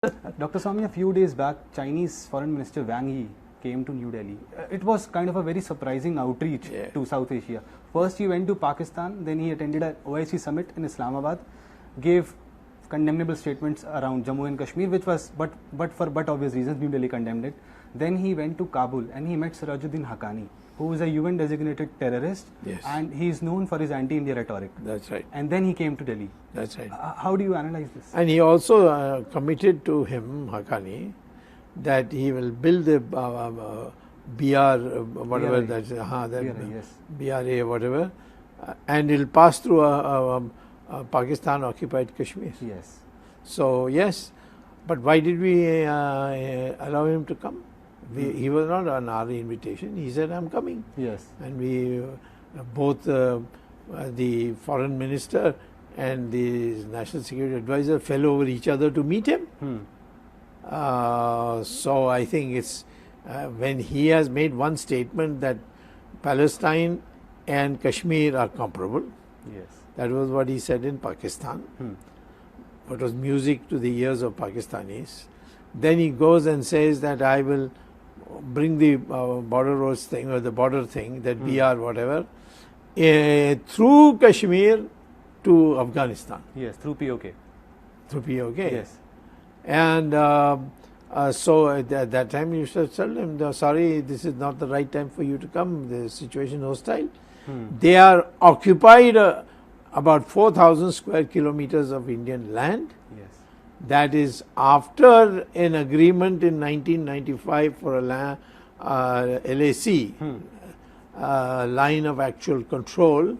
Dr. Swamy, a few days back, Chinese Foreign Minister Wang Yi came to New Delhi. It was kind of a very surprising outreach to South Asia. First he went to Pakistan, then he attended an OIC summit in Islamabad, gave condemnable statements around Jammu and Kashmir, which was, but for obvious reasons, New Delhi condemned it. Then he went to Kabul and he met Sirajuddin Haqqani, who is a UN designated terrorist, and he is known for his anti-India rhetoric. That's right. And then he came to Delhi. That's right. How do you analyze this? And he also committed to him, Haqqani, that he will build the BR, whatever BRA. that's, that BRA, yes. BRA, whatever, and it'll pass through Pakistan occupied Kashmir. Yes. So yes, but why did we allow him to come? He was not on our invitation. He said, "I'm coming." Yes. And we both the foreign minister and the national security advisor fell over each other to meet him. So I think it's when he has made one statement that Palestine and Kashmir are comparable. Yes. That was what he said in Pakistan. What was music to the ears of Pakistanis. Then he goes and says that I will bring the border roads thing or the border thing, that BR whatever, through Kashmir to Afghanistan. Yes, through POK. Through POK. Yes. And so at that time you should tell them, sorry, this is not the right time for you to come, the situation hostile. They are occupied about 4,000 square kilometers of Indian land. Yes. That is after an agreement in 1995 for a LAC, line of actual control,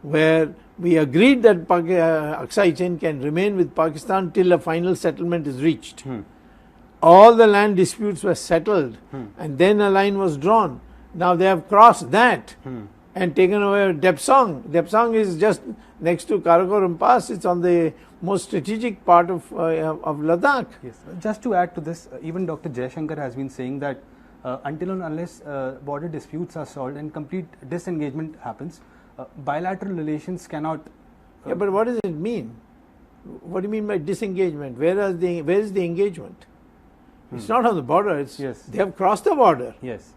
where we agreed that Aksai Chin can remain with Pakistan till a final settlement is reached. All the land disputes were settled and then a line was drawn. Now they have crossed that and taken away Depsang. Depsang is just next to Karakoram Pass. It's on the most strategic part of Ladakh. Yes. Just to add to this, even Dr. Jaishankar has been saying that until and unless border disputes are solved and complete disengagement happens, bilateral relations cannot. Yeah, but what does it mean? What do you mean by disengagement? Where is the engagement? It's not on the border. It's they have crossed the border. Yes.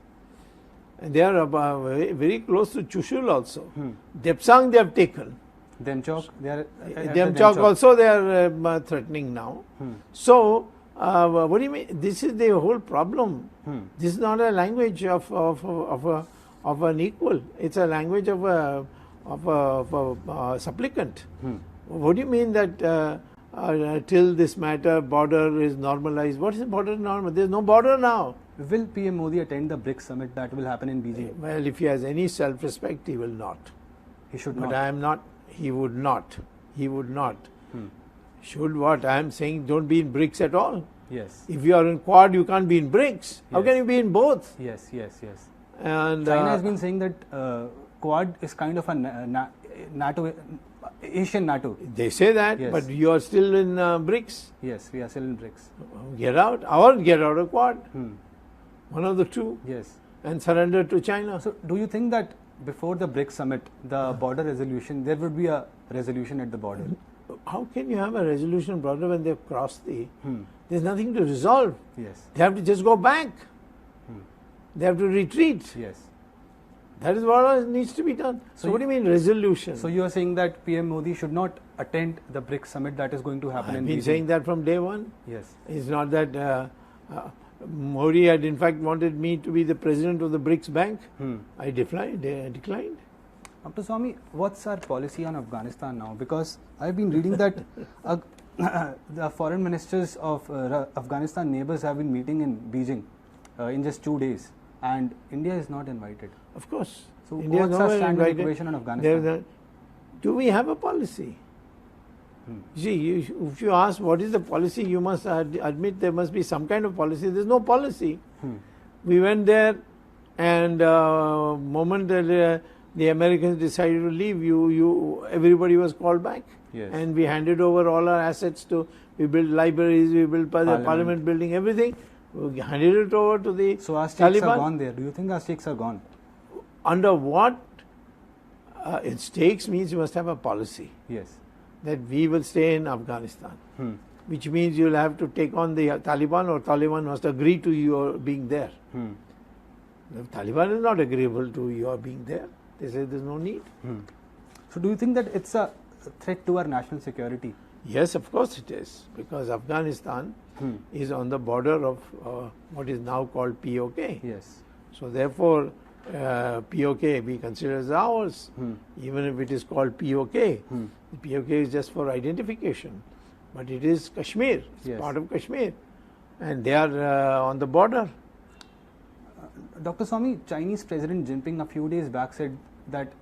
And they are very, very close to Chushul also. Depsang they have taken. Demchok, they are. Demchok also they are threatening now. So, what do you mean? This is the whole problem. This is not a language of an equal. It's a language of a supplicant. What do you mean that till this matter border is normalized? What is border normal? There is no border now. Will PM Modi attend the BRICS summit that will happen in Beijing? Well, if he has any self-respect, he will not. He should not. But I am not. He would not. He would not. Should what? I am saying don't be in BRICS at all. Yes. If you are in Quad, you can't be in BRICS. How can you be in both? Yes, yes, yes. And China has been saying that Quad is kind of a NATO, Asian NATO. They say that, but you are still in BRICS. Yes, we are still in BRICS. Get out or get out of Quad. One of the two. Yes. And surrender to China. So, do you think that before the BRICS summit, the border resolution, there would be a resolution at the border? How can you have a resolution border when they have crossed the... There's nothing to resolve. Yes. They have to just go back. They have to retreat. Yes. That is what needs to be done. So what do you mean resolution? So you are saying that PM Modi should not attend the BRICS summit that is going to happen in Beijing? I've been saying that from day one. Yes. It's not that... Modi had in fact wanted me to be the president of the BRICS Bank. I declined. Dr. Swamy, what's our policy on Afghanistan now? Because I've been reading that the foreign ministers of Afghanistan neighbors have been meeting in Beijing in just 2 days, and India is not invited. Of course. So what's our stand on equation on Afghanistan? Do we have a policy? See, if you ask what is the policy, you must admit there must be some kind of policy. There's no policy. We went there, and moment the Americans decided to leave, everybody was called back. Yes. And we handed over all our assets we built libraries, we built the parliament building, everything. We handed it over to the So our stakes Taliban. are gone there. Do you think our stakes are gone? Under what? Stakes means you must have a policy. Yes. That we will stay in Afghanistan. which means you'll have to take on the Taliban, or Taliban must agree to your being there. The Taliban is not agreeable to your being there. They say there's no need. So do you think that it's a threat to our national security? Yes, of course it is, because Afghanistan is on the border of what is now called POK. Yes. So therefore, POK we consider as ours, even if it is called POK. The POK is just for identification, but it is Kashmir, it's part of Kashmir, and they are on the border. Dr. Swamy, Chinese President Jinping a few days back said that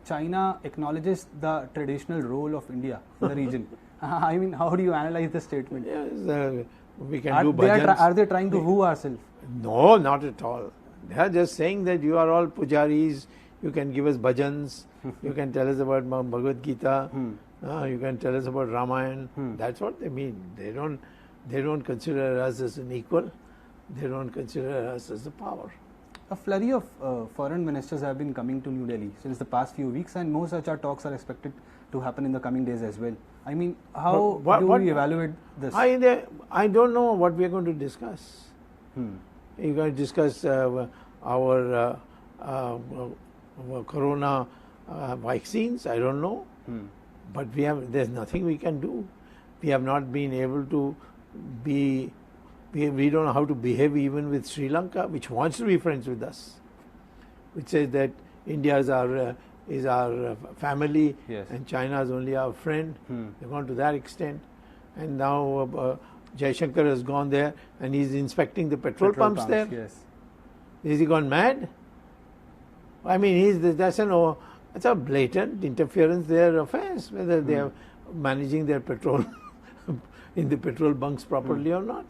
China acknowledges the traditional role of India in the region. I mean, how do you analyze this statement? Yes, we can do bhajans. Are they trying to woo ourselves? No, not at all. They are just saying that you are all pujaris, you can give us bhajans, you can tell us about Bhagavad Gita, you can tell us about Ramayana. That's what they mean. They don't consider us as an equal. They don't consider us as a power. A flurry of foreign ministers have been coming to New Delhi since the past few weeks, and more such talks are expected to happen in the coming days as well. I mean, how do we evaluate this? I don't know what we are going to discuss. You're going to discuss our corona vaccines? I don't know. But there's nothing we can do. We have not been able to be. We don't know how to behave even with Sri Lanka, which wants to be friends with us, which says that India is our family, and China is only our friend. They've gone to that extent, and now Jaishankar has gone there and he's inspecting the petrol pumps there. Yes. Is he gone mad? I mean, that's a blatant interference their affairs, whether they are managing their petrol in the petrol bunks properly or not.